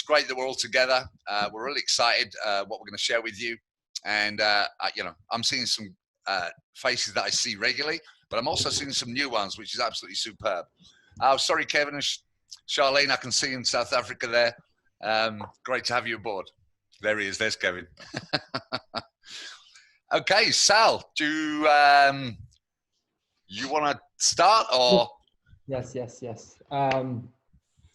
great that we're all together. We're really excited what we're going to share with you. And, you know, I'm seeing some faces that I see regularly, but I'm also seeing some new ones, which is absolutely superb. Oh, sorry, Kevin and Charlene, I can see in South Africa there. Great to have you aboard. There he is. There's Kevin. Okay, Sal, do you want to start or? Yes.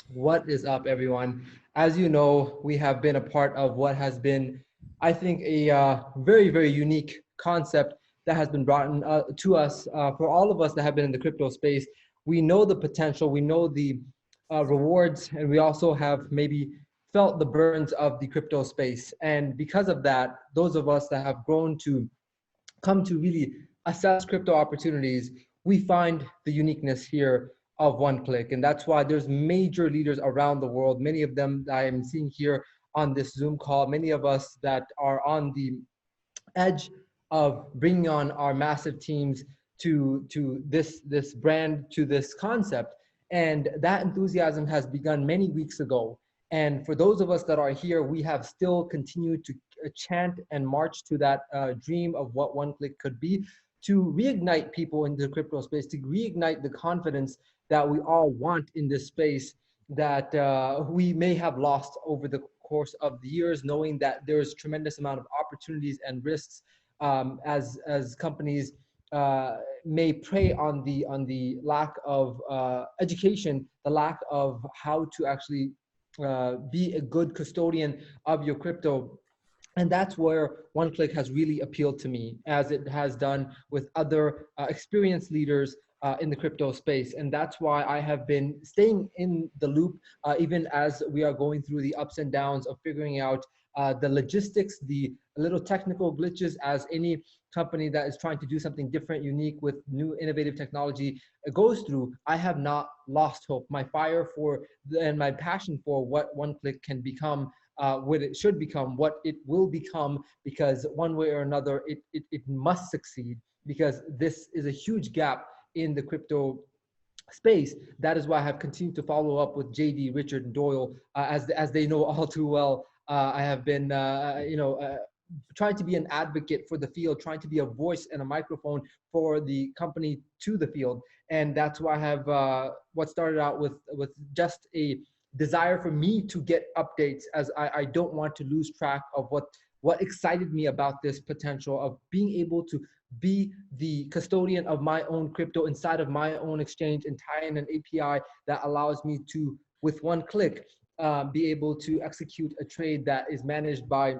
What is up, everyone? As you know, we have been a part of what has been, I think, a very, very unique concept that has been brought to us for all of us that have been in the crypto space. We know the potential, we know the rewards, and we also have maybe felt the burdens of the crypto space. And because of that, those of us that have grown to come to really assess crypto opportunities, we find the uniqueness here of OneClick. And that's why there's major leaders around the world, many of them that I am seeing here on this Zoom call, many of us that are on the edge of bringing on our massive teams to this brand, to this concept. And that enthusiasm has begun many weeks ago. And for those of us that are here, we have still continued to chant and march to that dream of what OneClick could be, to reignite people in the crypto space, to reignite the confidence that we all want in this space that we may have lost over the course of the years, knowing that there's tremendous amount of opportunities and risks as companies may prey on the lack of education, the lack of how to actually be a good custodian of your crypto. And that's where OneClick has really appealed to me, as it has done with other experienced leaders in the crypto space. And that's why I have been staying in the loop, even as we are going through the ups and downs of figuring out the logistics, the little technical glitches, as any company that is trying to do something different, unique with new innovative technology goes through. I have not lost hope. My fire for and my passion for what OneClick can become, what it should become, what it will become, because one way or another, it must succeed, because this is a huge gap in the crypto space. That is why I have continued to follow up with JD, Richard, and Doyle, as they know all too well. I have been, trying to be an advocate for the field, trying to be a voice and a microphone for the company to the field. And that's why I have what started out with just a desire for me to get updates, as I don't want to lose track of what excited me about this potential of being able to be the custodian of my own crypto inside of my own exchange and tie in an API that allows me to, with one click, be able to execute a trade that is managed by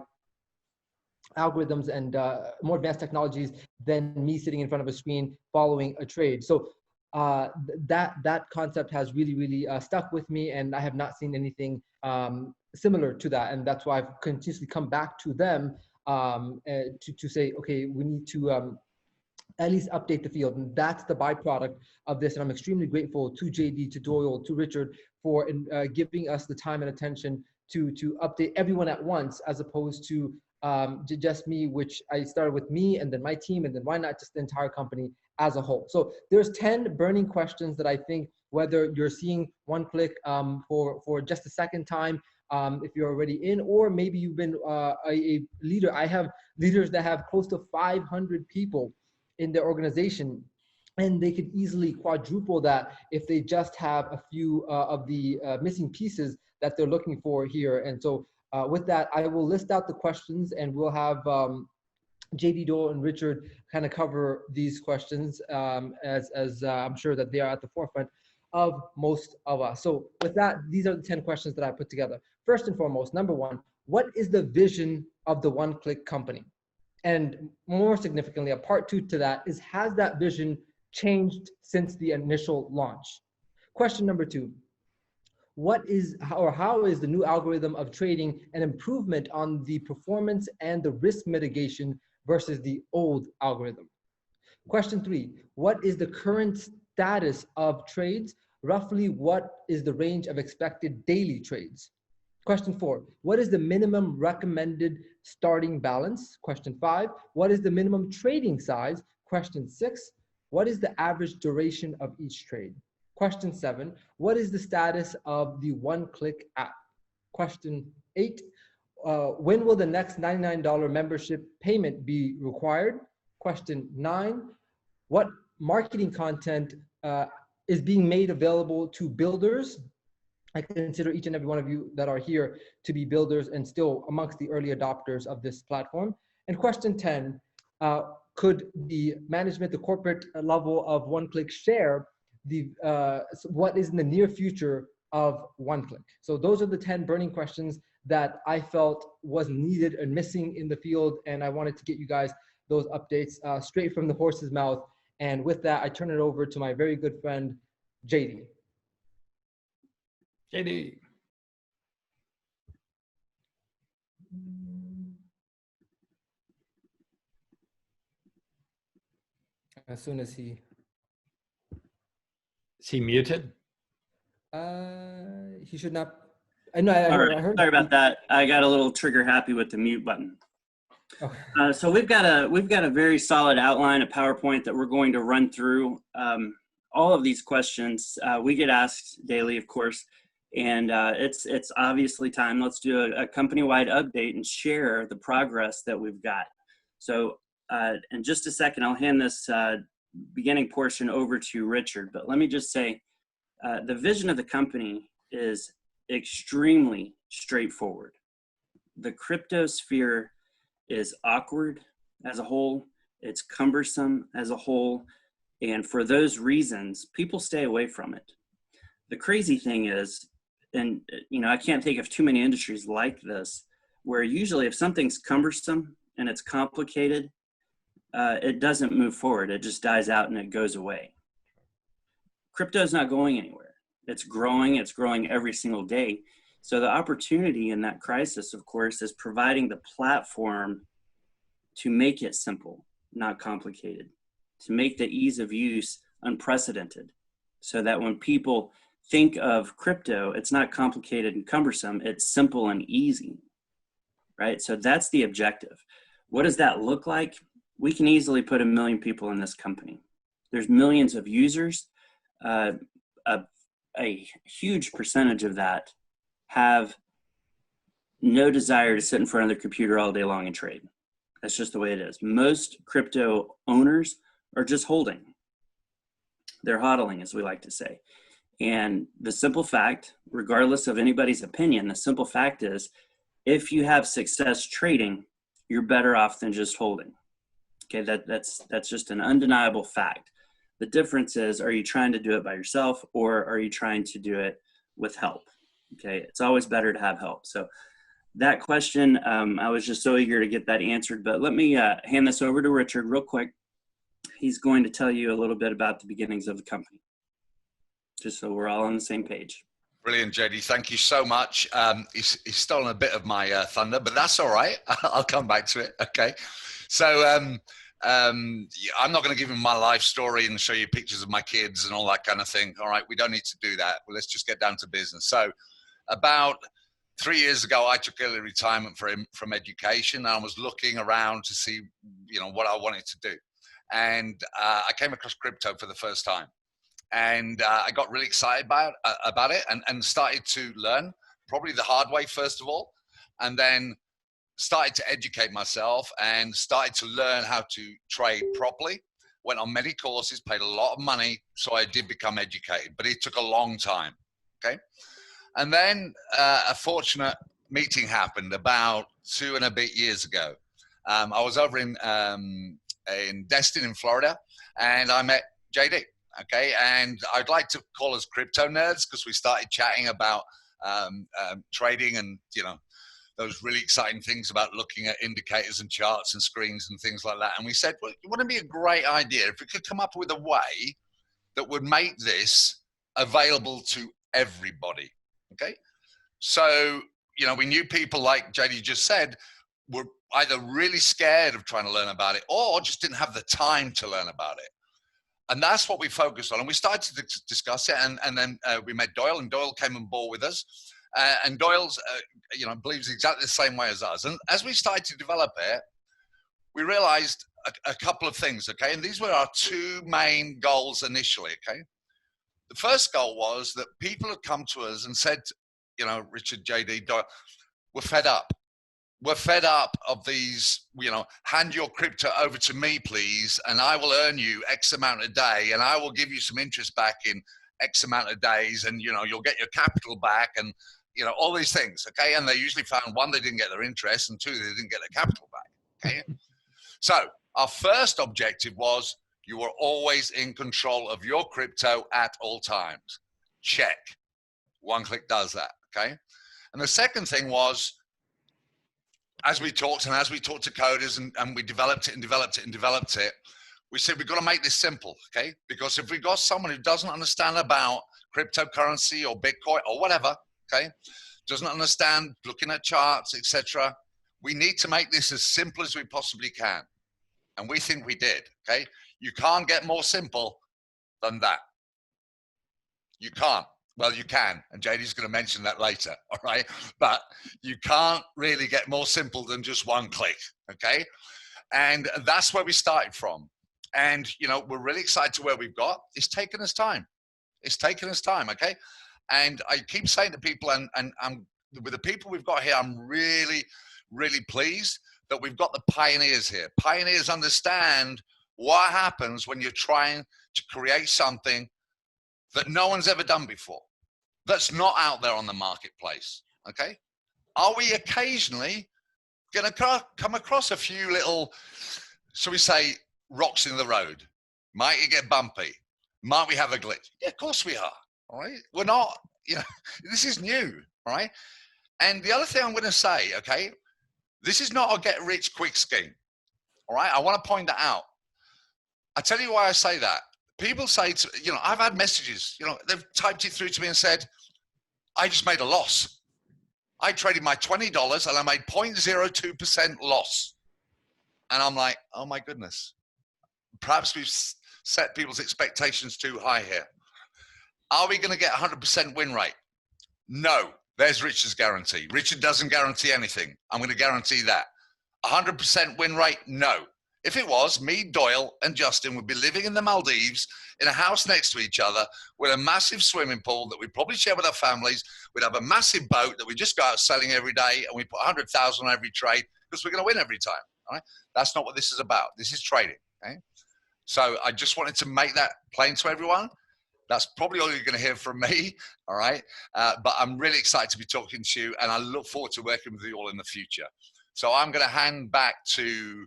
algorithms and more advanced technologies than me sitting in front of a screen following a trade. So that concept has really stuck with me, and I have not seen anything similar to that. And that's why I've continuously come back to them to say, okay, we need to at least update the field. And that's the byproduct of this. And I'm extremely grateful to JD, to Doyle, to Richard for giving us the time and attention to update everyone at once, as opposed to just me, which I started with me and then my team, and then why not just the entire company as a whole. So there's 10 burning questions that I think, whether you're seeing OneClick for just a second time, if you're already in, or maybe you've been a leader. I have leaders that have close to 500 people in their organization, and they could easily quadruple that if they just have a few of the missing pieces that they're looking for here. And so with that, I will list out the questions, and we'll have JD, Doyle, and Richard kind of cover these questions, as I'm sure that they are at the forefront of most of us. So with that, these are the 10 questions that I put together. First and foremost, number one, what is the vision of the OneClick company? And more significantly, a part two to that is, has that vision changed since the initial launch? Question number two, how is the new algorithm of trading an improvement on the performance and the risk mitigation versus the old algorithm? Question three, what is the current status of trades? Roughly, what is the range of expected daily trades? Question four, what is the minimum recommended starting balance? Question five, what is the minimum trading size? Question six, what is the average duration of each trade? Question seven, what is the status of the OneClick app? Question 8, when will the next $99 membership payment be required? Question 9, what marketing content is being made available to builders? I consider each and every one of you that are here to be builders and still amongst the early adopters of this platform. And question 10, could the management, the corporate level of OneClick share the what is in the near future of OneClick? So those are the 10 burning questions that I felt was needed and missing in the field. And I wanted to get you guys those updates straight from the horse's mouth. And with that, I turn it over to my very good friend, JD. JD. As soon as he... Is he muted? He should not... I know, I heard. Sorry about that. I got a little trigger happy with the mute button. Oh. So we've got a very solid outline, a PowerPoint that we're going to run through. All of these questions we get asked daily, of course, and it's obviously time. Let's do a company-wide update and share the progress that we've got. So in just a second, I'll hand this beginning portion over to Richard, but let me just say the vision of the company is extremely straightforward. The crypto sphere is awkward as a whole, it's cumbersome as a whole, and for those reasons, people stay away from it. The crazy thing is, and I can't think of too many industries like this, where usually if something's cumbersome and it's complicated, it doesn't move forward, it just dies out and it goes away. Crypto's not going anywhere. It's growing every single day. So the opportunity in that crisis, of course, is providing the platform to make it simple, not complicated, to make the ease of use unprecedented, so that when people think of crypto, it's not complicated and cumbersome, it's simple and easy, right? So that's the objective. What does that look like? We can easily put 1 million people in this company. There's millions of users. A huge percentage of that have no desire to sit in front of their computer all day long and trade. That's just the way it is. Most crypto owners are just holding. They're hodling, as we like to say. And the simple fact, regardless of anybody's opinion, the simple fact is, if you have success trading, you're better off than just holding. Okay, that's just an undeniable fact. The difference is, are you trying to do it by yourself or are you trying to do it with help? Okay, it's always better to have help. So that question, I was just so eager to get that answered, but let me hand this over to Richard real quick. He's going to tell you a little bit about the beginnings of the company, just so we're all on the same page. Brilliant, JD. Thank you so much. He's stolen a bit of my thunder, but that's all right. I'll come back to it. Okay. So I'm not going to give him my life story and show you pictures of my kids and all that kind of thing. All right. We don't need to do that. Well, let's just get down to business. So about 3 years ago, I took early retirement from education. And I was looking around to see, what I wanted to do. And I came across crypto for the first time. And I got really excited about it and started to learn, probably the hard way, first of all, and then started to educate myself and started to learn how to trade properly. Went on many courses, paid a lot of money, so I did become educated, but it took a long time, okay? And then a fortunate meeting happened about 2 and a bit years ago. I was over in Destin in Florida, and I met JD. Okay, and I'd like to call us crypto nerds because we started chatting about trading and those really exciting things about looking at indicators and charts and screens and things like that. And we said, well, it wouldn't be a great idea if we could come up with a way that would make this available to everybody. Okay, so we knew people like JD just said were either really scared of trying to learn about it or just didn't have the time to learn about it. And that's what we focused on. And we started to discuss it. And then we met Doyle, and Doyle came on board with us. And Doyle's, believes exactly the same way as us. And as we started to develop it, we realized a couple of things, okay? And these were our 2 main goals initially, okay? The first goal was that people had come to us and said, you know, Richard, JD, Doyle, we're fed up. We're fed up of these, you know, hand your crypto over to me, please, and I will earn you X amount a day, and I will give you some interest back in X amount of days, and, you know, you'll get your capital back, and, you know, all these things, okay? And they usually found, one, they didn't get their interest, and two, they didn't get their capital back, okay? So our first objective was you were always in control of your crypto at all times. Check. One click does that, okay? And the second thing was, as we talked to coders and we developed it, we said we've got to make this simple, okay? Because if we got someone who doesn't understand about cryptocurrency or Bitcoin or whatever, okay, doesn't understand looking at charts, etc., we need to make this as simple as we possibly can. And we think we did, okay? You can't get more simple than that. You can't. Well, you can, and JD's going to mention that later, all right? But you can't really get more simple than just one click, okay? And that's where we started from. And, you know, we're really excited to where we've got. It's taken us time. It's taken us time, okay? And I keep saying to people, and I'm, with the people we've got here, I'm really, really pleased that we've got the pioneers here. Pioneers understand what happens when you're trying to create something that no one's ever done before, that's not out there on the marketplace, okay? Are we occasionally gonna come across a few little, shall we say, rocks in the road? Might it get bumpy? Might we have a glitch? Yeah, of course we are, all right? We're not, you know, this is new, all right? And the other thing I'm gonna say, okay, this is not a get rich quick scheme, all right? I wanna point that out. I tell you why I say that. People say, to, you know, I've had messages, you know, they've typed it through to me and said, I just made a loss. I traded my $20 and I made 0.02% loss. And I'm like, oh my goodness. Perhaps we've set people's expectations too high here. Are we going to get 100% win rate? No. There's Richard's guarantee. Richard doesn't guarantee anything. I'm going to guarantee that. 100% win rate? No. If it was, me, Doyle, and Justin would be living in the Maldives in a house next to each other with a massive swimming pool that we'd probably share with our families. We'd have a massive boat that we just go out selling every day, and we put 100,000 on every trade because we're going to win every time. All right? That's not what this is about. This is trading. Okay? So I just wanted to make that plain to everyone. That's probably all you're going to hear from me. All right. But I'm really excited to be talking to you, and I look forward to working with you all in the future. So I'm going to hand back to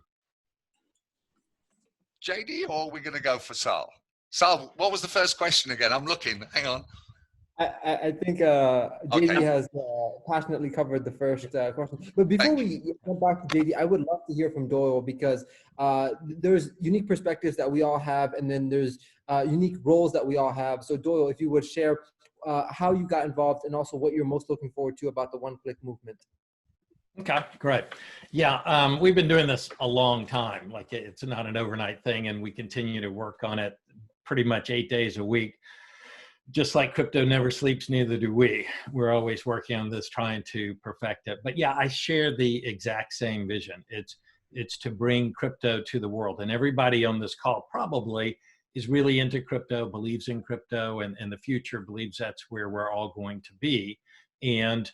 JD, or are we going to go for Sal? Sal, what was the first question again? I'm looking. Hang on. I think JD has passionately covered the first question. But before we come back to JD, I would love to hear from Doyle, because there's unique perspectives that we all have, and then there's unique roles that we all have. So Doyle, if you would share how you got involved, and also what you're most looking forward to about the one-click movement. Okay, great. Yeah, we've been doing this a long time. Like, it's not an overnight thing, and we continue to work on it pretty much 8 days a week. Just like crypto never sleeps, neither do we. We're always working on this, trying to perfect it. But yeah, I share the exact same vision. It's to bring crypto to the world, and everybody on this call probably is really into crypto, believes in crypto, and the future believes that's where we're all going to be. And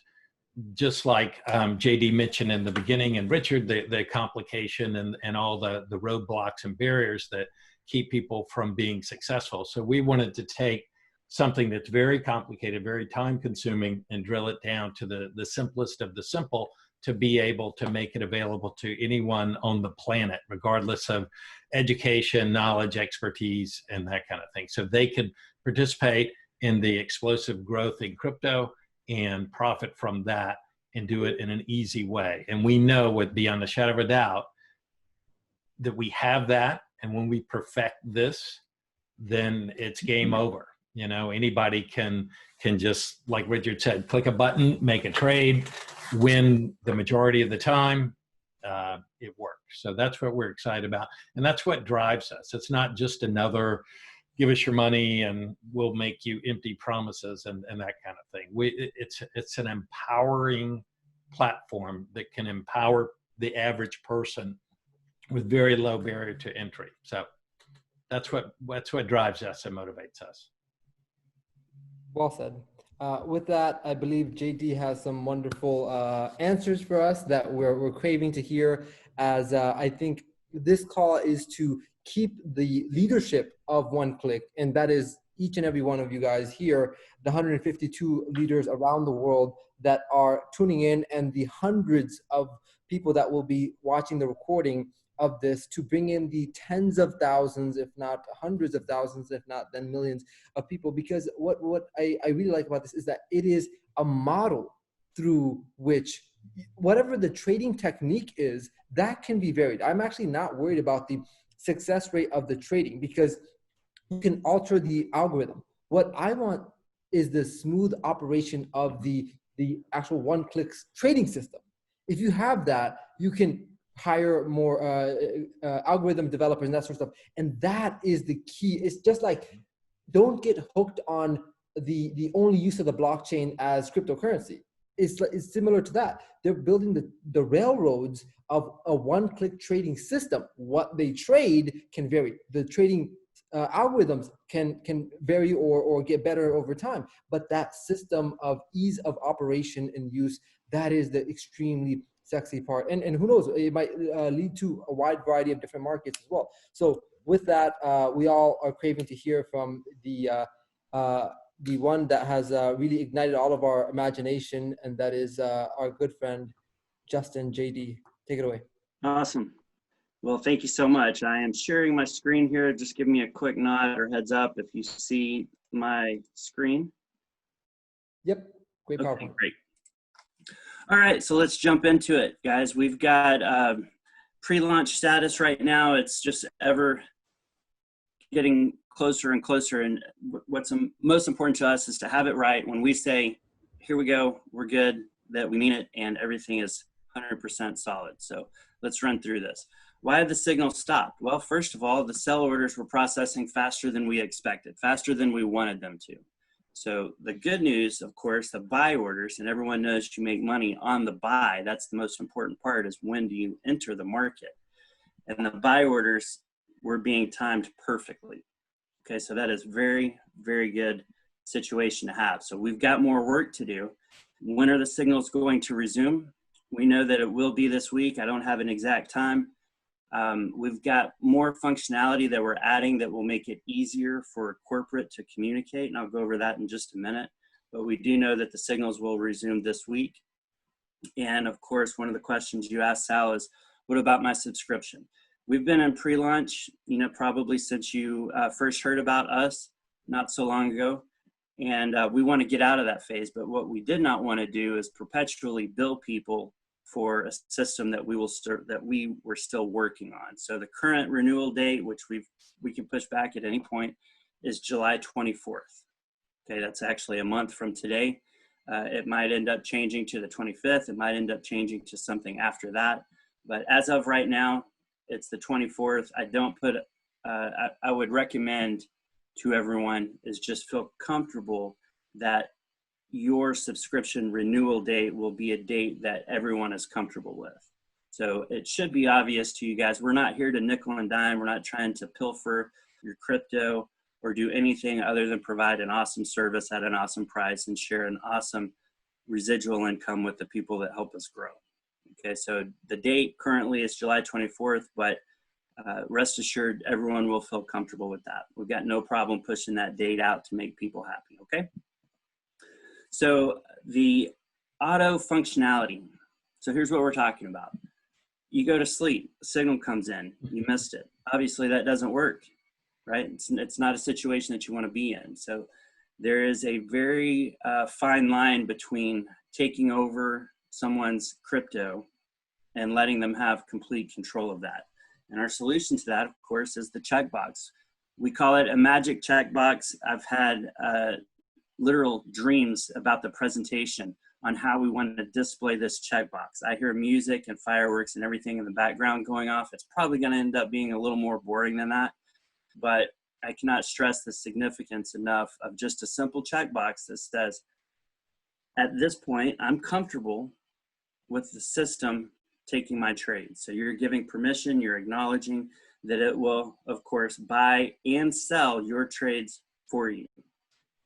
just like JD mentioned in the beginning, and Richard, the complication and all the roadblocks and barriers that keep people from being successful. So we wanted to take something that's very complicated, very time consuming, and drill it down to the simplest of the simple, to be able to make it available to anyone on the planet, regardless of education, knowledge, expertise, and that kind of thing. So they could participate in the explosive growth in crypto and profit from that, and do it in an easy way. And we know, with beyond a shadow of a doubt, that we have that. And when we perfect this, then it's game over. You know, anybody can just, like Richard said, click a button, make a trade, win the majority of the time. It works. So that's what we're excited about. And that's what drives us. It's not just another give us your money and we'll make you empty promises and that kind of thing. It's an empowering platform that can empower the average person with very low barrier to entry. So that's what drives us and motivates us. Well said. With that, I believe JD has some wonderful answers for us that we're craving to hear, as I think this call is to keep the leadership of One Click, and that is each and every one of you guys here, the 152 leaders around the world that are tuning in, and the hundreds of people that will be watching the recording of this, to bring in the tens of thousands, if not hundreds of thousands, if not then millions of people. Because what I really like about this is that it is a model through which whatever the trading technique is, that can be varied. I'm actually not worried about the success rate of the trading, because you can alter the algorithm. What I want is the smooth operation of the actual one-click trading system. If you have that, you can hire more algorithm developers and that sort of stuff. And that is the key. It's just like, don't get hooked on the only use of the blockchain as cryptocurrency. It's similar to that. They're building the railroads of a one-click trading system. What they trade can vary. The trading algorithms can vary or get better over time. But that system of ease of operation and use, that is the extremely sexy part. And who knows, it might lead to a wide variety of different markets as well. So with that, we all are craving to hear from the one that has really ignited all of our imagination, and that is our good friend, Justin. JD, take it away. Awesome. Well, thank you so much. I am sharing my screen here. Just give me a quick nod or heads up if you see my screen. Yep, great PowerPoint. Okay, great. All right, so let's jump into it, guys. We've got pre-launch status right now. It's just ever getting closer and closer. And what's most important to us is to have it right. When we say, here we go, we're good, that we mean it, and everything is 100% solid. So let's run through this. Why have the signals stopped? Well, first of all, the sell orders were processing faster than we expected, faster than we wanted them to. So the good news, of course, the buy orders, and everyone knows you make money on the buy. That's the most important part, is when do you enter the market? And the buy orders were being timed perfectly. Okay, so that is very, very good situation to have. So we've got more work to do. When are the signals going to resume? We know that it will be this week. I don't have an exact time. We've got more functionality that we're adding that will make it easier for corporate to communicate, and I'll go over that in just a minute. But we do know that the signals will resume this week. And of course, one of the questions you asked, Sal, is what about my subscription? We've been in pre-launch, probably since you first heard about us not so long ago. And we want to get out of that phase. But what we did not want to do is perpetually bill people for a system that we were still working on. So the current renewal date, which we can push back at any point, is July 24th. Okay, that's actually a month from today. It might end up changing to the 25th. It might end up changing to something after that. But as of right now, it's the 24th. I would recommend to everyone is just feel comfortable that your subscription renewal date will be a date that everyone is comfortable with. So it should be obvious to you guys. We're not here to nickel and dime. We're not trying to pilfer your crypto or do anything other than provide an awesome service at an awesome price and share an awesome residual income with the people that help us grow. Okay, so the date currently is July 24th, but rest assured everyone will feel comfortable with that. We've got no problem pushing that date out to make people happy, okay? So the auto functionality. So here's what we're talking about. You go to sleep, a signal comes in, you missed it. Obviously that doesn't work, right? It's not a situation that you want to be in. So there is a very fine line between taking over someone's crypto and letting them have complete control of that. And our solution to that, of course, is the checkbox. We call it a magic checkbox. I've had literal dreams about the presentation on how we want to display this checkbox. I hear music and fireworks and everything in the background going off. It's probably going to end up being a little more boring than that, but I cannot stress the significance enough of just a simple checkbox that says, at this point, I'm comfortable with the system taking my trade. So you're giving permission, you're acknowledging that it will, of course, buy and sell your trades for you.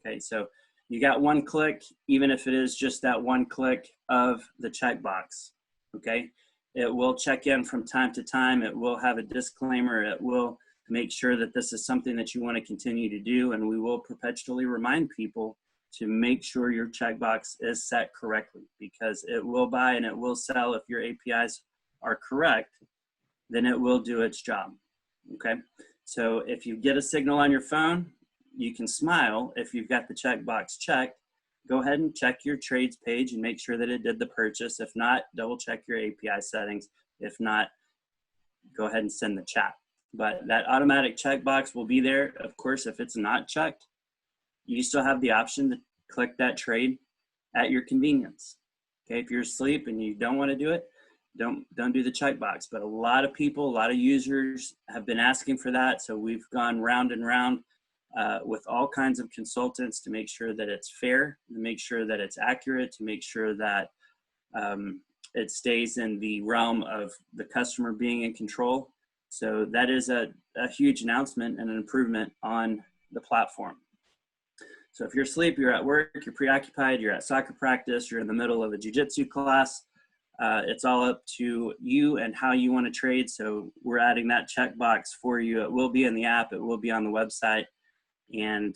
Okay, so You got one click, even if it is just that one click of the checkbox, okay? It will check in from time to time. It will have a disclaimer. It will make sure that this is something that you want to continue to do, and we will perpetually remind people to make sure your checkbox is set correctly, because it will buy and it will sell. If your APIs are correct, then it will do its job, okay? So if you get a signal on your phone, you can smile. If you've got the checkbox checked, go ahead and check your trades page and make sure that it did the purchase. If not, double check your API settings. If not, go ahead and send the chat. But that automatic checkbox will be there. Of course, if it's not checked, you still have the option to click that trade at your convenience. Okay, if you're asleep and you don't want to do it, don't do the checkbox. But a lot of people, a lot of users have been asking for that. So we've gone round and round with all kinds of consultants to make sure that it's fair, to make sure that it's accurate, to make sure that it stays in the realm of the customer being in control. So that is a huge announcement and an improvement on the platform. So if you're asleep, you're at work, you're preoccupied, you're at soccer practice, you're in the middle of a jiu-jitsu class, it's all up to you and how you want to trade. So we're adding that checkbox for you. It will be in the app, it will be on the website, and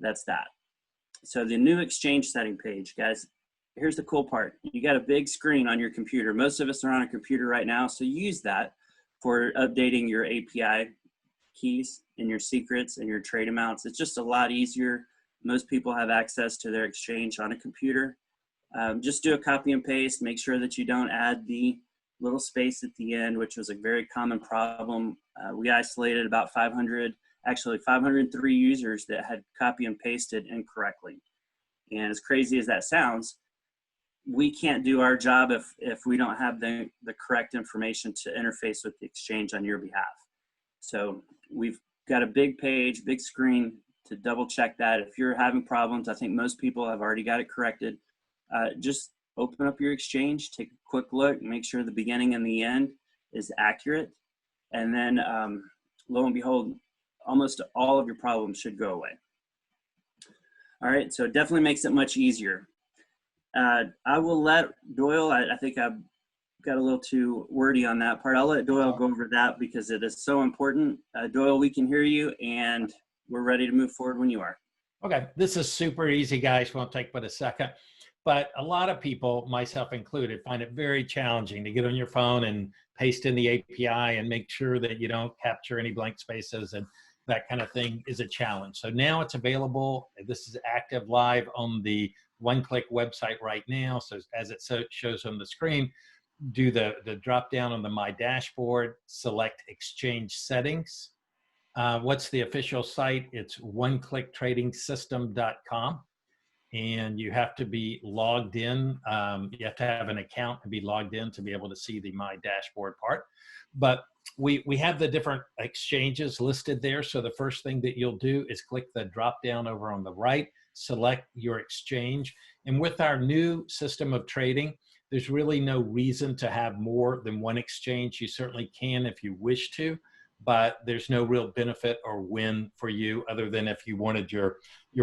that's that. So the new exchange setting page, guys, here's the cool part. You got a big screen on your computer. Most of us are on a computer right now, so use that for updating your API keys and your secrets and your trade amounts. It's just a lot easier. Most people have access to their exchange on a computer. Just do a copy and paste. Make sure that you don't add the little space at the end, which was a very common problem. We isolated about 503 users that had copy and pasted incorrectly. And as crazy as that sounds, we can't do our job if we don't have the correct information to interface with the exchange on your behalf. So we've got a big page, big screen to double check that. If you're having problems, I think most people have already got it corrected. Just open up your exchange, take a quick look, make sure the beginning and the end is accurate. And then lo and behold, almost all of your problems should go away. All right, so it definitely makes it much easier. I will let Doyle, I think I've got a little too wordy on that part. I'll let Doyle go over that because it is so important. Doyle, we can hear you and we're ready to move forward when you are. Okay, this is super easy, guys. Won't take but a second. But a lot of people, myself included, find it very challenging to get on your phone and paste in the API and make sure that you don't capture any blank spaces, and that kind of thing is a challenge. So now it's available. This is active live on the one-click website right now. So as it shows on the screen, do the drop down on the My Dashboard, select Exchange Settings. What's the official site? It's oneclicktrading.com. And you have to be logged in. You have to have an account to be logged in to be able to see the My Dashboard part. But we have the different exchanges listed there. So the first thing that you'll do is click the drop down over on the right, select your exchange. And with our new system of trading, there's really no reason to have more than one exchange. You certainly can if you wish to, but there's no real benefit or win for you other than if you wanted your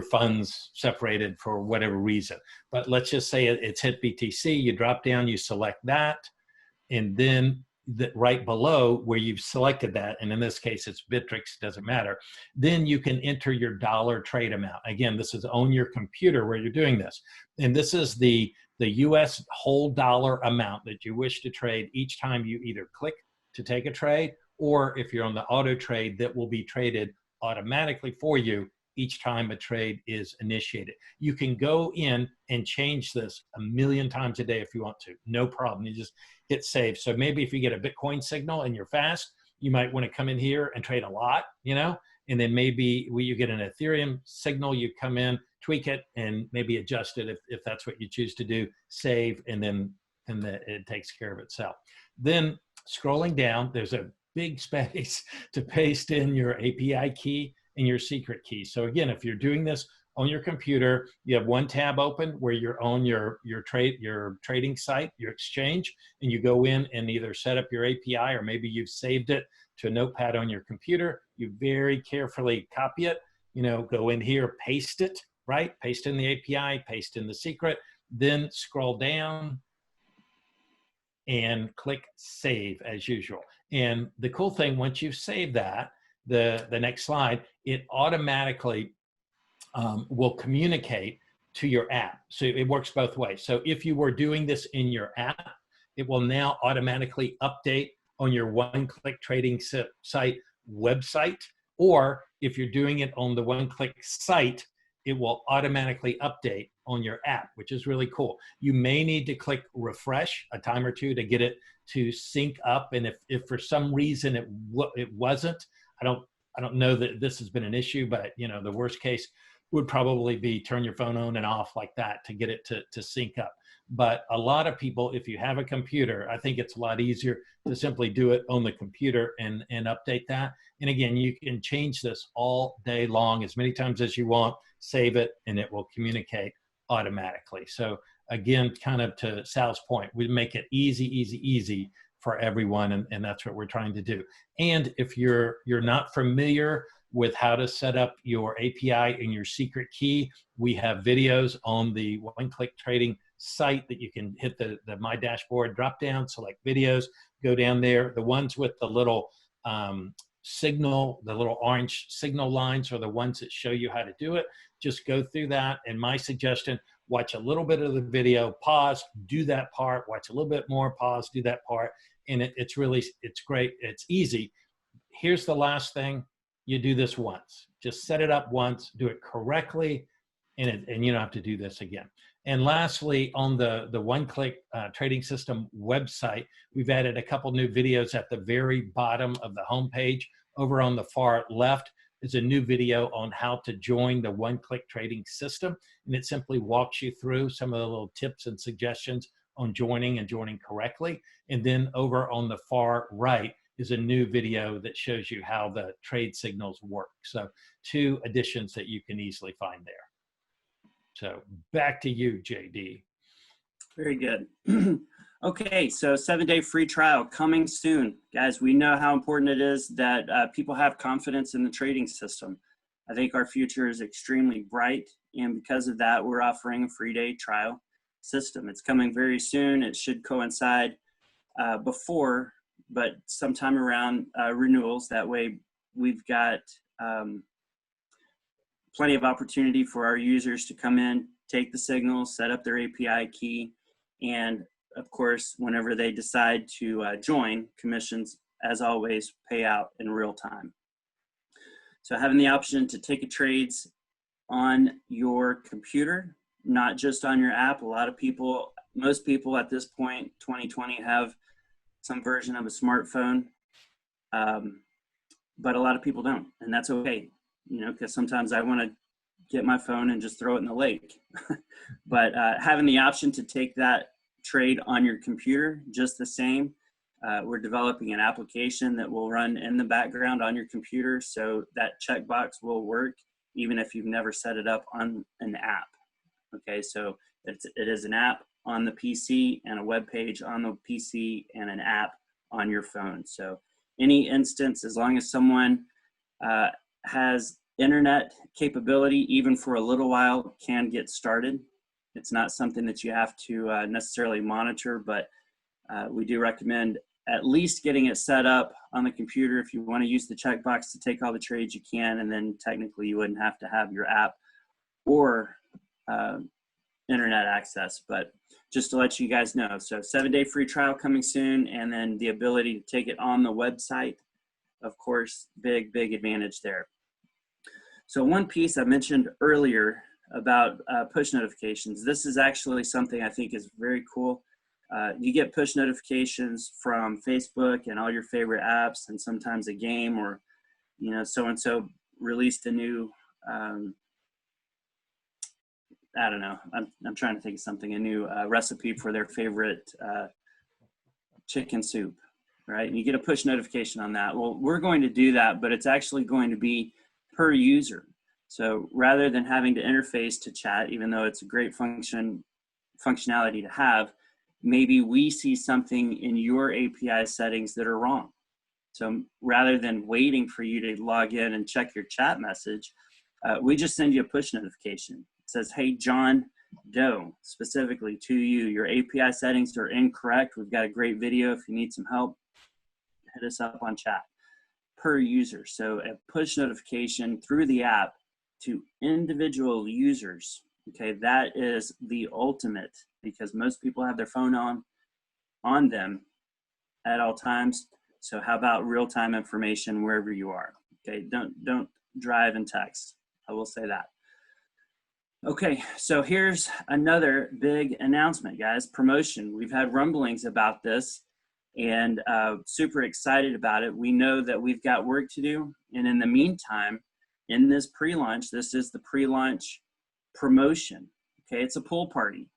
funds separated for whatever reason. But let's just say it's hit BTC, you drop down, you select that, and then right below where you've selected that, and in this case it's Bittrex, doesn't matter, then you can enter your dollar trade amount. Again, this is on your computer where you're doing this. And this is the US whole dollar amount that you wish to trade each time you either click to take a trade, or if you're on the auto trade, that will be traded automatically for you each time a trade is initiated. You can go in and change this 1,000,000 times a day if you want to, no problem. You just hit save. So maybe if you get a Bitcoin signal and you're fast, you might want to come in here and trade a lot, you know, and then maybe when you get an Ethereum signal, you come in, tweak it, and maybe adjust it if that's what you choose to do, save, and then it takes care of itself. Then scrolling down, there's a big space to paste in your API key and your secret key. So again, if you're doing this on your computer, you have one tab open where you're on your trading site, your exchange, and you go in and either set up your API, or maybe you've saved it to a notepad on your computer. You very carefully copy it, you know, go in here, paste it, right? Paste in the API, paste in the secret, then scroll down and click save as usual. And the cool thing, once you've saved that, the next slide, it automatically will communicate to your app. So it works both ways. So if you were doing this in your app, it will now automatically update on your one-click trading site website. Or if you're doing it on the one-click site, it will automatically update on your app, which is really cool. You may need to click refresh a time or two to get it to sync up. And if for some reason it wasn't, I don't know that this has been an issue, but you know, the worst case would probably be turn your phone on and off like that to get it to sync up. But a lot of people, if you have a computer, I think it's a lot easier to simply do it on the computer and update that. And again, you can change this all day long, as many times as you want, save it, and it will communicate automatically. So again, kind of to Sal's point, we make it easy for everyone, and that's what we're trying to do. And if you're not familiar with how to set up your API and your secret key, we have videos on the one-click trading site that you can hit the My Dashboard drop down, select videos, go down there. The ones with the little signal, the little orange signal lines are the ones that show you how to do it. Just go through that. And my suggestion, watch a little bit of the video, pause, do that part, watch a little bit more, pause, do that part. And it's great. It's easy. Here's the last thing. You do this once. Just set it up once, do it correctly, and you don't have to do this again. And lastly, on the one-click trading system website, we've added a couple new videos at the very bottom of the homepage. Over on the far left is a new video on how to join the one-click trading system. And it simply walks you through some of the little tips and suggestions on joining and joining correctly. And then over on the far right is a new video that shows you how the trade signals work. So 2 additions that you can easily find there. So back to you, JD. Very good. Okay, so 7-day free trial coming soon. Guys, we know how important it is that people have confidence in the trading system. I think our future is extremely bright, and because of that, we're offering a free day trial system. It's coming very soon. It should coincide before, but sometime around renewals. That way we've got plenty of opportunity for our users to come in, take the signals, set up their API key, and of course, whenever they decide to join, commissions, as always, pay out in real time. So having the option to take trades on your computer, not just on your app. A lot of people, most people at this point, 2020, have some version of a smartphone, but a lot of people don't, and that's okay. You know, because sometimes I want to get my phone and just throw it in the lake. But having the option to take that trade on your computer just the same, we're developing an application that will run in the background on your computer, so that checkbox will work even if you've never set it up on an app. Okay, so it is an app on the PC and a web page on the PC and an app on your phone. So any instance, as long as someone has internet capability, even for a little while, can get started. It's not something that you have to necessarily monitor, but we do recommend at least getting it set up on the computer. If you want to use the checkbox to take all the trades, you can, and then technically you wouldn't have to have your app or internet access. But just to let you guys know, so 7-day free trial coming soon, and then the ability to take it on the website. Of course, big advantage there. So one piece I mentioned earlier about push notifications, this is actually something I think is very cool. You get push notifications from Facebook and all your favorite apps, and sometimes a game, or, you know, so-and-so released a new, I don't know, I'm trying to think of something, a new recipe for their favorite chicken soup, right? And you get a push notification on that. Well, we're going to do that, but it's actually going to be per user. So rather than having to interface to chat, even though it's a great functionality to have, maybe we see something in your API settings that are wrong. So rather than waiting for you to log in and check your chat message, we just send you a push notification. says, hey, John Doe, specifically to you, your API settings are incorrect. We've got a great video. If you need some help, hit us up on chat. Per user. So a push notification through the app to individual users. Okay, that is the ultimate, because most people have their phone on them at all times. So how about real-time information wherever you are? Okay, don't drive and text. I will say that. Okay, so here's another big announcement, guys. Promotion. We've had rumblings about this, and super excited about it. We know that we've got work to do, and in the meantime, in this pre-launch, this is the pre-launch promotion. Okay, it's a pool party.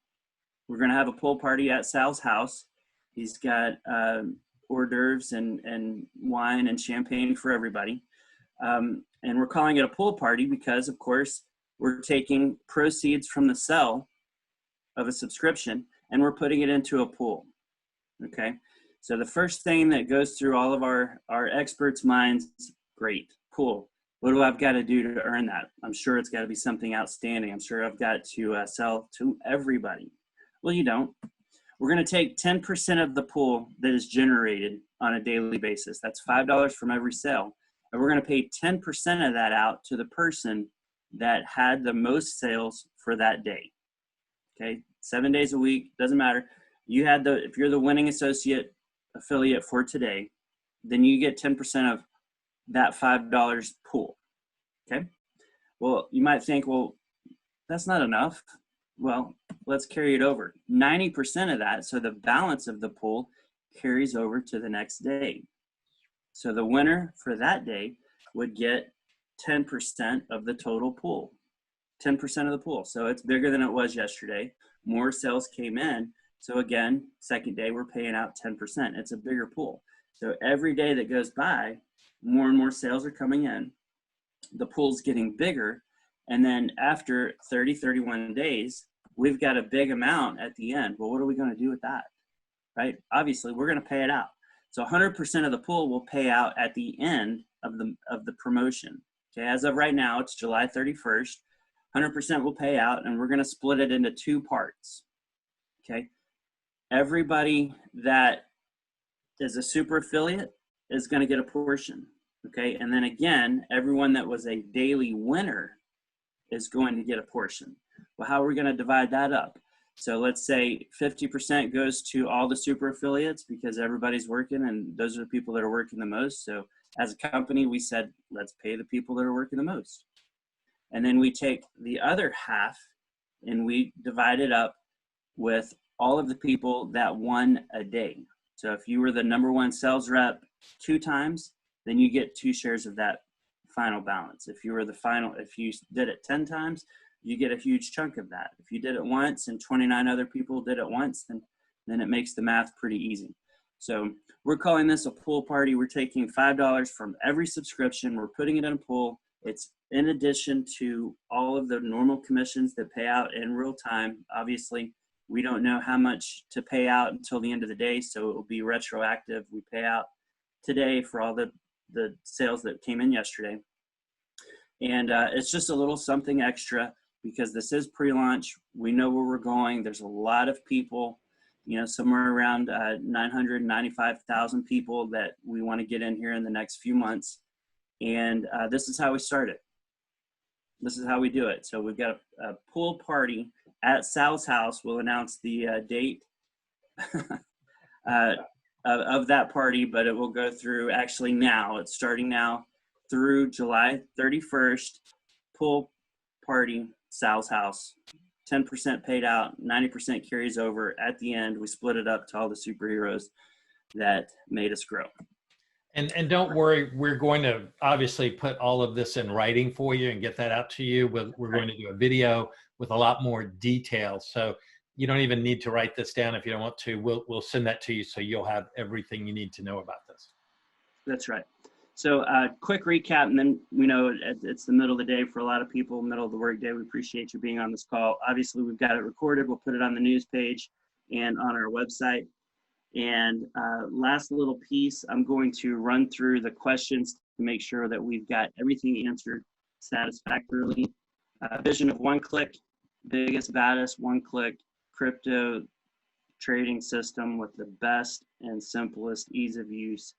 We're going to have a pool party at Sal's house. He's got hors d'oeuvres and wine and champagne for everybody, and we're calling it a pool party because, of course, we're taking proceeds from the sale of a subscription and we're putting it into a pool. Okay. So the first thing that goes through all of our experts' minds, great, pool. What do I've got to do to earn that? I'm sure it's got to be something outstanding. I'm sure I've got to sell to everybody. Well, you don't. We're going to take 10% of the pool that is generated on a daily basis. That's $5 from every sale. And we're going to pay 10% of that out to the person that had the most sales for that day. Okay, 7 days a week, doesn't matter. You had if you're the winning affiliate for today, then you get 10% of that $5 pool. Okay. Well, you might think, well, that's not enough. Well, let's carry it over. 90% of that, so the balance of the pool carries over to the next day. So the winner for that day would get 10% of the total pool, 10% of the pool. So it's bigger than it was yesterday. More sales came in. So again, second day, we're paying out 10%. It's a bigger pool. So every day that goes by, more and more sales are coming in. The pool's getting bigger. And then after 30, 31 days, we've got a big amount at the end. Well, what are we going to do with that? Right? Obviously, we're going to pay it out. So 100% of the pool will pay out at the end of the promotion. Okay, as of right now, it's July 31st. 100% will pay out, and we're going to split it into two parts. Okay, everybody that is a super affiliate is going to get a portion. Okay, and then again, everyone that was a daily winner is going to get a portion. Well, how are we going to divide that up? So let's say 50% goes to all the super affiliates because everybody's working, and those are the people that are working the most. So as a company, we said, let's pay the people that are working the most. And then we take the other half and we divide it up with all of the people that won a day. So if you were the #1 sales rep 2 times, then you get 2 shares of that final balance. If you did it 10 times, you get a huge chunk of that. If you did it once and 29 other people did it once, then it makes the math pretty easy. So we're calling this a pool party. We're taking $5 from every subscription. We're putting it in a pool. It's in addition to all of the normal commissions that pay out in real time. Obviously, we don't know how much to pay out until the end of the day, so it will be retroactive. We pay out today for all the sales that came in yesterday. And it's just a little something extra because this is pre-launch. We know where we're going. There's a lot of people, somewhere around 995,000 people that we want to get in here in the next few months. And this is how we start it. This is how we do it. So we've got a pool party at Sal's house. We'll announce the date of that party, but it will go through actually now. It's starting now through July 31st. Pool party, Sal's house. 10% paid out, 90% carries over. At the end, we split it up to all the superheroes that made us grow. And don't worry, we're going to obviously put all of this in writing for you and get that out to you. We're going to do a video with a lot more detail. So you don't even need to write this down if you don't want to. We'll send that to you so you'll have everything you need to know about this. That's right. So quick recap, and then we know it's the middle of the day for a lot of people, middle of the workday. We appreciate you being on this call. Obviously, we've got it recorded. We'll put it on the news page and on our website. And last little piece, I'm going to run through the questions to make sure that we've got everything answered satisfactorily. Vision of one-click biggest, baddest, one-click crypto trading system with the best and simplest ease of use.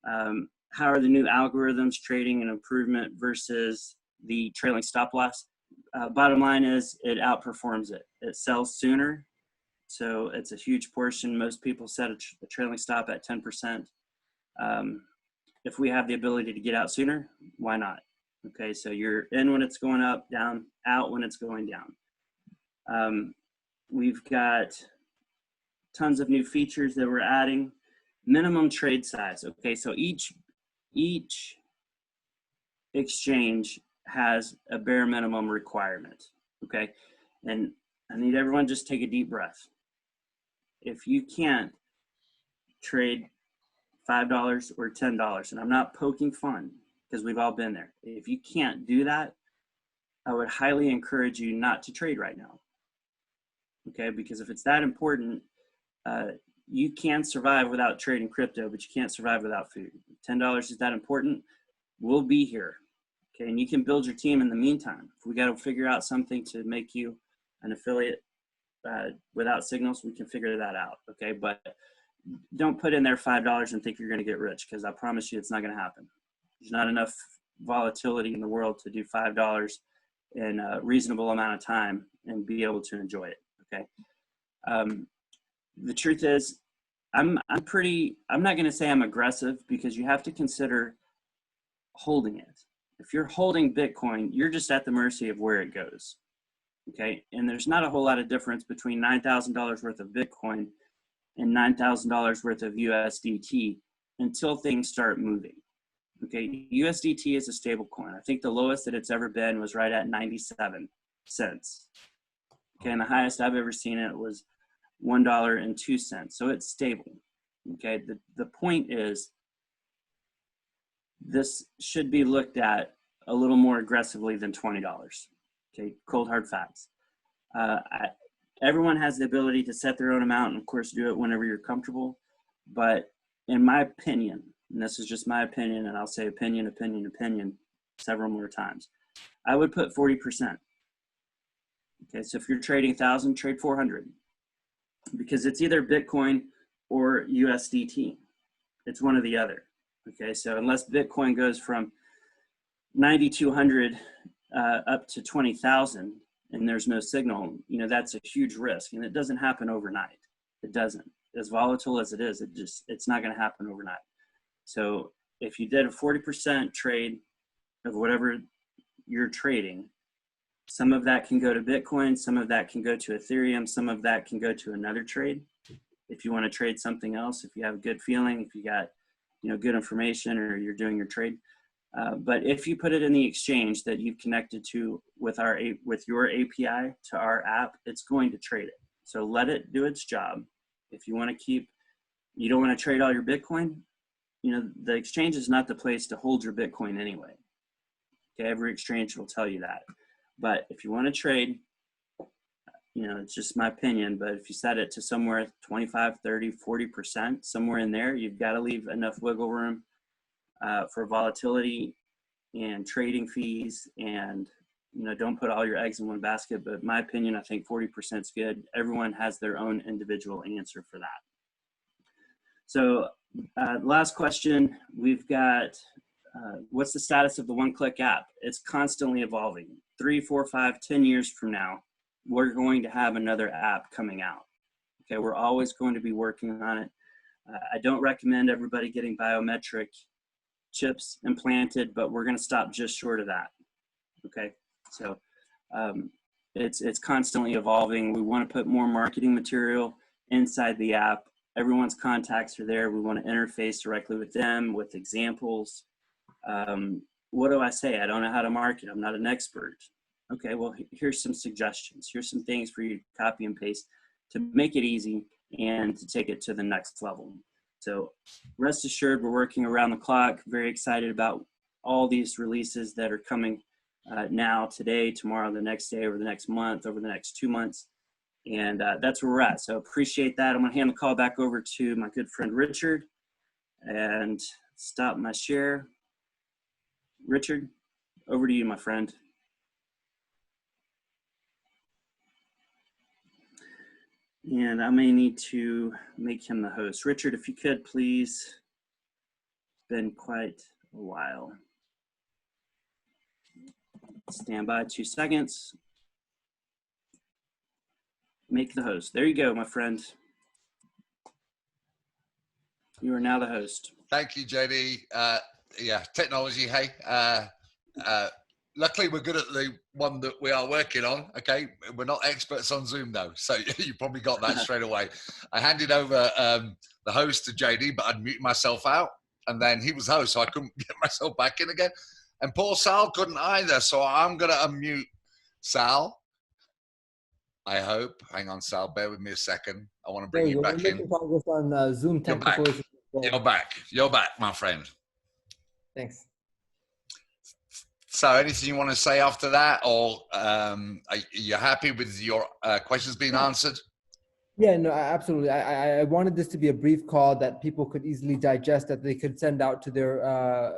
How are the new algorithms trading an improvement versus the trailing stop loss? Bottom line is it outperforms it. It sells sooner, so it's a huge portion. Most people set a trailing stop at 10%. If we have the ability to get out sooner, why not? Okay, so you're in when it's going up, down, out when it's going down. We've got tons of new features that we're adding. Minimum trade size. Okay, so each exchange has a bare minimum requirement. Okay, and I need everyone just take a deep breath. If you can't trade $5 or $10, and I'm not poking fun because we've all been there. If you can't do that, I would highly encourage you not to trade right now. Okay, because if it's that important, you can survive without trading crypto, but you can't survive without food. $10 is that important, we'll be here. Okay, and you can build your team in the meantime. If we got to figure out something to make you an affiliate without signals, we can figure that out. Okay, but don't put in there $5 and think you're going to get rich, because I promise you it's not going to happen. There's not enough volatility in the world to do $5 in a reasonable amount of time and be able to enjoy it. Okay. The truth is, I'm not going to say I'm aggressive, because you have to consider holding it. If you're holding Bitcoin, you're just at the mercy of where it goes. Okay. And there's not a whole lot of difference between $9,000 worth of Bitcoin and $9,000 worth of USDT until things start moving. Okay. USDT is a stable coin. I think the lowest that it's ever been was right at 97 cents. Okay. And the highest I've ever seen it was $1.02. So it's stable. Okay. The point is, this should be looked at a little more aggressively than $20. Okay. Cold hard facts. Everyone has the ability to set their own amount and of course do it whenever you're comfortable. But in my opinion, and this is just my opinion, and I'll say opinion several more times, I would put 40%. Okay. So if you're trading 1,000, trade 400. Because it's either Bitcoin or USDT. It's one or the other. Okay, so unless Bitcoin goes from 9,200 up to 20,000 and there's no signal, that's a huge risk, and it doesn't happen overnight. It doesn't. As volatile as it is, it's not going to happen overnight. So if you did a 40% trade of whatever you're trading, some of that can go to Bitcoin, some of that can go to Ethereum, some of that can go to another trade. If you want to trade something else, if you have a good feeling, if you got good information, or you're doing your trade. But if you put it in the exchange that you've connected to with your API to our app, it's going to trade it. So let it do its job. If you want to you don't want to trade all your Bitcoin, the exchange is not the place to hold your Bitcoin anyway. Okay, every exchange will tell you that. But if you want to trade, it's just my opinion, but if you set it to somewhere 25, 30, 40%, somewhere in there, you've got to leave enough wiggle room for volatility and trading fees, and don't put all your eggs in one basket. But in my opinion, I think 40% is good. Everyone has their own individual answer for that. So last question, we've got what's the status of the one-click app? It's constantly evolving. 3, 4, 5, 10 years from now, we're going to have another app coming out. Okay, we're always going to be working on it. I don't recommend everybody getting biometric chips implanted, but we're going to stop just short of that. Okay, so it's constantly evolving. We want to put more marketing material inside the app. Everyone's contacts are there. We want to interface directly with them with examples. What do I say? I don't know how to market. I'm not an expert. Okay, well, here's some suggestions. Here's some things for you to copy and paste to make it easy and to take it to the next level. So rest assured, we're working around the clock. Very excited about all these releases that are coming now, today, tomorrow, the next day, over the next month, over the next 2 months. And that's where we're at. So appreciate that. I'm going to hand the call back over to my good friend, Richard, and stop my share. Richard, over to you, my friend. And I may need to make him the host. Richard, if you could please, it's been quite a while. Stand by 2 seconds. Make the host. There you go, my friend. You are now the host. Thank you, JD. Yeah, technology, hey. Luckily, we're good at the one that we are working on, okay? We're not experts on Zoom, though, so you probably got that straight away. I handed over the host to JD, but I'd mute myself out, and then he was host, so I couldn't get myself back in again. And poor Sal couldn't either, so I'm going to unmute Sal. I hope. Hang on, Sal. Bear with me a second. I want to bring you back in. We're making progress on Zoom technical issues. You're back. You're back, my friend. Thanks. So anything you want to say after that, or are you happy with your questions being answered? Yeah, no, absolutely. I wanted this to be a brief call that people could easily digest, that they could send out to their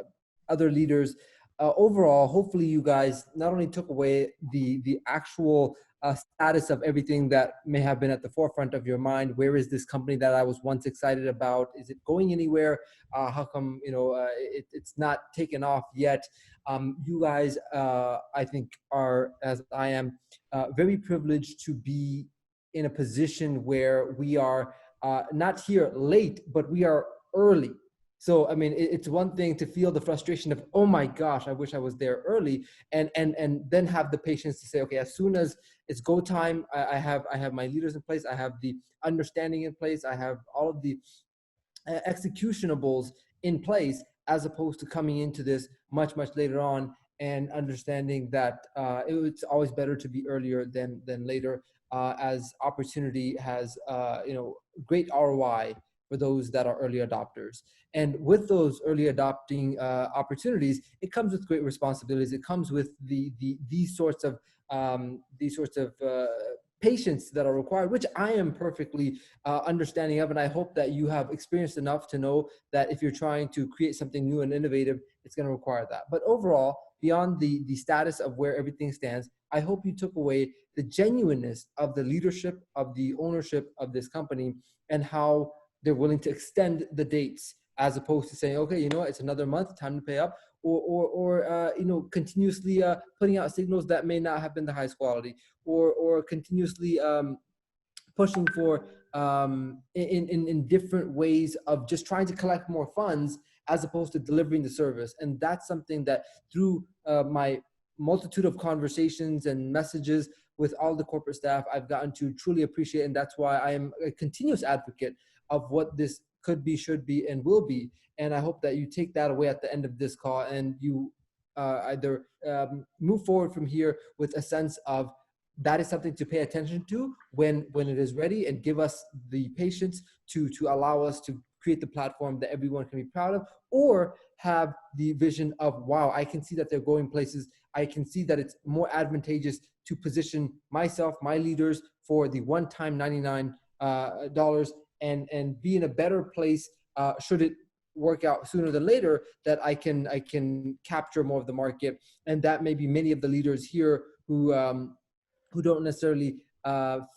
other leaders. Overall, hopefully you guys not only took away the actual status of everything that may have been at the forefront of your mind. Where is this company that I was once excited about? Is it going anywhere? How come, it's not taken off yet? You guys, I think, are, as I am, very privileged to be in a position where we are not here late, but we are early. So, I mean, it's one thing to feel the frustration of, oh my gosh, I wish I was there early, and then have the patience to say, okay, as soon as it's go time, I have my leaders in place, I have the understanding in place, I have all of the executables in place, as opposed to coming into this much later on and understanding that it's always better to be earlier than later, as opportunity has great ROI for those that are early adopters. And with those early adopting opportunities, it comes with great responsibilities. It comes with these sorts of patience that are required, which I am perfectly understanding of. And I hope that you have experienced enough to know that if you're trying to create something new and innovative, it's going to require that. But overall, beyond the status of where everything stands, I hope you took away the genuineness of the leadership, of the ownership of this company, and how they're willing to extend the dates, as opposed to saying, okay, you know what, it's another month, time to pay up, or continuously putting out signals that may not have been the highest quality, or continuously pushing for in different ways of just trying to collect more funds, as opposed to delivering the service. And that's something that through my multitude of conversations and messages with all the corporate staff, I've gotten to truly appreciate. And that's why I am a continuous advocate of what this could be, should be, and will be. And I hope that you take that away at the end of this call, and you either move forward from here with a sense of that is something to pay attention to when it is ready, and give us the patience to allow us to create the platform that everyone can be proud of, or have the vision of, wow, I can see that they're going places. I can see that it's more advantageous to position myself, my leaders, for the one-time $99 and be in a better place should it work out sooner than later, that I can capture more of the market. And that may be many of the leaders here who don't necessarily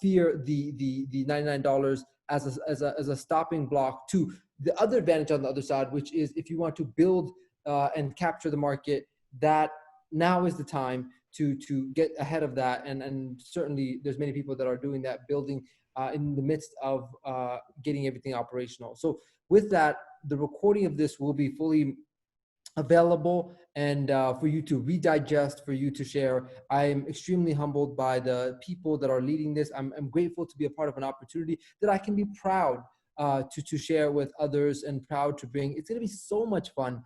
fear the $99 as a stopping block to the other advantage on the other side, which is if you want to build and capture the market, that now is the time to get ahead of that. And certainly there's many people that are doing that, building in the midst of getting everything operational. So with that, the recording of this will be fully available, and for you to redigest, for you to share. I'm extremely humbled by the people that are leading this. I'm grateful to be a part of an opportunity that I can be proud to share with others, and proud to bring. It's going to be so much fun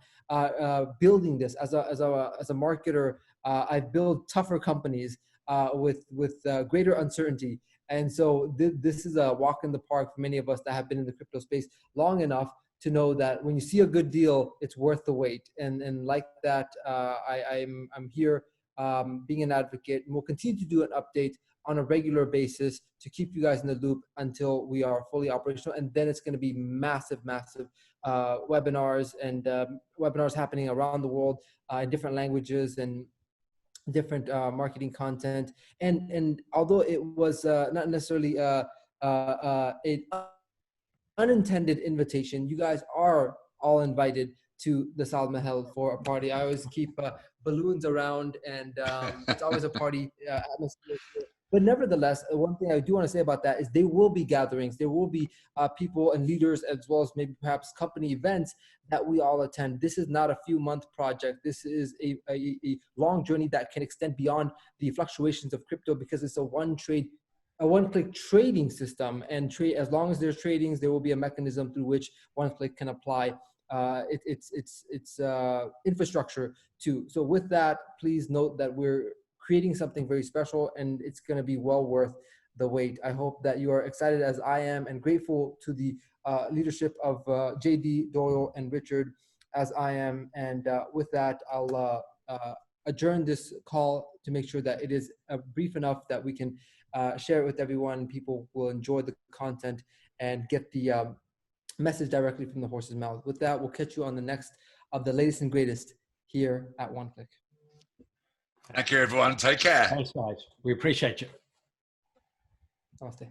building this as a marketer. I've built tougher companies with greater uncertainty. And so this is a walk in the park for many of us that have been in the crypto space long enough to know that when you see a good deal, it's worth the wait. And like that, I'm here being an advocate, and we'll continue to do an update on a regular basis to keep you guys in the loop until we are fully operational. And then it's going to be massive webinars, and webinars happening around the world in different languages and different marketing content. And although it was not necessarily an unintended invitation. You guys are all invited to the Sal Mahal for a party. I always keep balloons around, and it's always a party atmosphere. But nevertheless, one thing I do want to say about that is there will be gatherings. There will be people and leaders, as well as maybe perhaps company events that we all attend. This is not a few month project. This is a long journey that can extend beyond the fluctuations of crypto, because it's a one-click trading system, and as long as there's tradings, there will be a mechanism through which one-click can apply its infrastructure too. So with that, please note that we're creating something very special, and it's going to be well worth the wait. I hope that you are excited as I am, and grateful to the leadership of JD, Doyle, and Richard as I am. And with that, I'll adjourn this call to make sure that it is brief enough that we can share it with everyone. People will enjoy the content and get the message directly from the horse's mouth. With that, we'll catch you on the next of the latest and greatest here at One Click. Thank you, everyone. Take care. Thanks, guys. We appreciate you. Namaste.